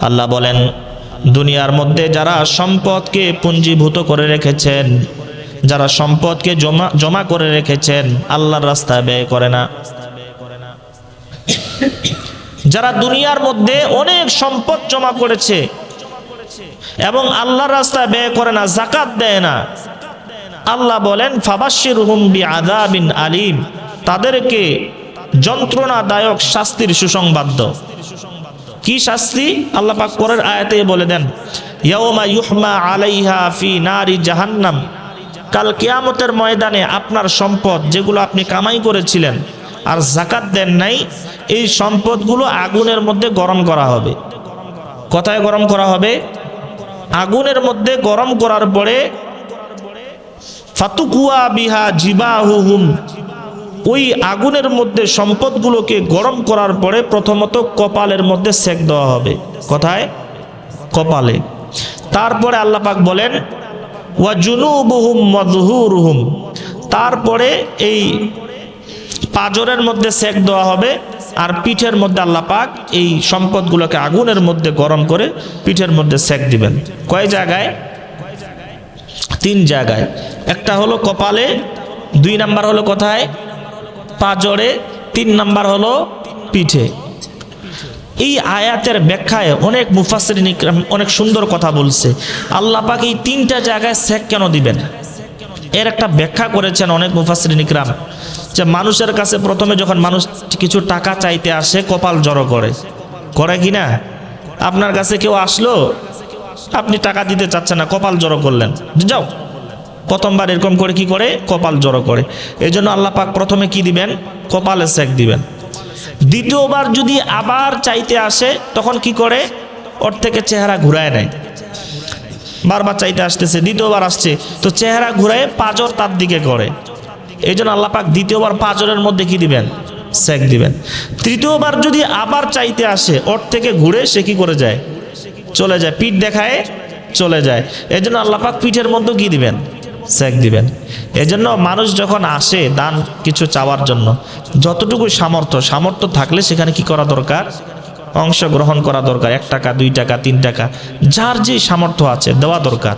আল্লাহ বলেন, দুনিয়ার মধ্যে যারা সম্পদকে পুঞ্জীভূত করে রেখেছেন, যারা সম্পদকে জমা করে রেখেছেন, আল্লাহর রাস্তায় ব্যয় করে না, যারা দুনিয়ার মধ্যে অনেক সম্পদ জমা করেছে এবং আল্লাহর রাস্তায় ব্যয় করে না, যাকাত দেয় না, আল্লাহ বলেন ফাবাশশিরহুম বিআযাবিন আলীম, তাদেরকে যন্ত্রণাদায়ক শাস্তির সুসংবাদ দাও। কি শাস্তি? আল্লাহ পাক পরের আয়াতে বলে দেন, ইয়াউমা ইউহমা আলাইহা ফি নারি জাহান্নাম, কাল কিয়ামতের ময়দানে আপনার সম্পদ যেগুলো আপনি কামাই করেছিলেন আর যাকাত দেন নাই, এই সম্পদগুলো আগুনের মধ্যে গরম করা হবে। কোথায় গরম করা হবে? আগুনের মধ্যে গরম করার পরে ফাতুকুয়া বিহা জিবাহুহুম, ওই আগুনের মধ্যে সম্পদগুলোকে গরম করার পরে প্রথমত কপালের মধ্যে সেক দেওয়া হবে। কোথায়? কপালে। তারপরে আল্লাহ পাক বলেন ওয়া জুনুবুহুম ওয়া যুহুরুহুম, তারপরে এই পাজরের মধ্যে সেক দেওয়া হবে আর পিঠের মধ্যে আল্লাহ পাক এই সম্পদগুলোকে আগুনের মধ্যে গরম করে পিঠের মধ্যে সেক দিবেন। কয় জায়গায়? 3 জায়গায়। একটা হলো কপালে, 2 নাম্বার হলো কোথায়? পাজরে, 3 নাম্বার হলো পিঠে। এই আয়াতের ব্যাখ্যায় অনেক মুফাসসিরিন ইকরাম অনেক সুন্দর কথা বলছে। আল্লাহ পাক এই 3টা জায়গায় সেক কেন দিবেন, এর একটা ব্যাখ্যা করেছেন অনেক মুফাসসিরিন ইকরাম। যে মানুষের কাছে প্রথমে যখন মানুষ কিছু টাকা চাইতে আসে, কপাল জড়ো করে কি না? আপনার কাছে কেউ আসলো, আপনি টাকা দিতে চাচ্ছেন না, কপাল জড়ো করলেন, যাও। প্রথমবার এরকম করে কি করে? কপাল জড়ো করে। এই জন্য আল্লাহ পাক প্রথমে কি দিবেন? কপালে সেক দিবেন। দ্বিতীয়বার যদি আবার চাইতে আসে, তখন কি করে? ওর থেকে চেহারা ঘুরায় নেয়। বারবার চাইতে আসতেছে, দ্বিতীয়বার আসছে, তো চেহারা ঘুরায় পাজর তার দিকে করে। এই জন্য আল্লাহ পাক দ্বিতীয়বার পাজরের মধ্যে কি দিবেন? সেক দিবেন। তৃতীয়বার যদি আবার চাইতে আসে, ওর থেকে ঘুরে সে কি করে যায়? চলে যায়, পিঠ দেখায় চলে যায়। এই জন্য আল্লাহ পাক পিঠের মধ্যে কি দিবেন? সেক দিবেন। এজন্য মানুষ যখন আসে দান কিছু চাওয়ার জন্য, যতটুকু সামর্থ্য থাকলে সেখানে কি করা দরকার? অংশগ্রহণ করা দরকার। 1 টাকা, 2 টাকা, 3 টাকা, যার যে সামর্থ্য আছে দেওয়া দরকার।